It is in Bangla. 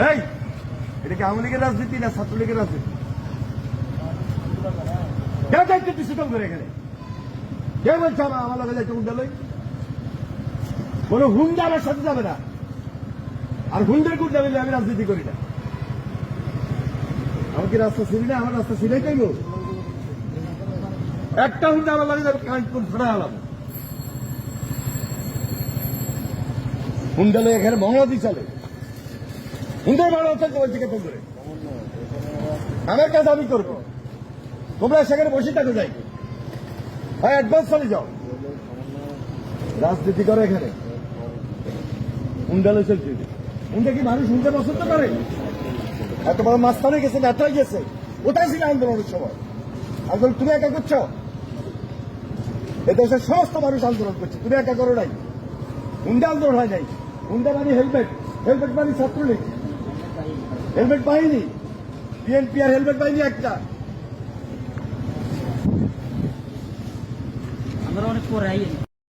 এই এটা কি আওয়ামী লীগের রাজনীতি না ছাত্রলীগের রাজনীতি? কেউ দায়িত্ব দিচ্ছে তো করে এখানে? কেউ বলছে আমার লগে যাইতে উদ্যালয়? কোন হুন্ডা আমার সাথে যাবে না, আর হুন্ডার গুন্ডা মিলে আমি রাজনীতি করি না। আমার কি রাস্তা চিনি না? আমার রাস্তা চিনাই চাইব? একটা হুন্ডা আমার লাগে যাবে, কানপুর ছড়া হলাম হুন্ডা লয়ে এখানে মহলাদি চলে। হুন্ডার ভালো চলতে বলছে কেতন করে আমার কাজ আমি করবো, তোমরা সেখানে বসে থাকো, যাই হয় অ্যাডভান্স চলে যাও। রাজনীতি করে এখানে হুন্ডা লয়ে চলছে। হুন্ডা কি মানুষ হুন্ডা পছন্দ করে? এত বড় মাঝখানে গেছে, নেতাই গেছে, ওটাই ছিল আন্দোলনের সময়। আন্দোলন তুমি একা করছো? এদেশের সমস্ত মানুষ আন্দোলন করছে, তুমি একা করো নাই। হুন্ডা আন্দোলন হয় নাই। হুন্ডা মানে হেলমেট, হেলমেট মানে ছাত্রলীগ, হেলমেট বাহিনী, বিএনপি আর হেলমেট বাহিনী একটা। আমরা অনেক পরে আই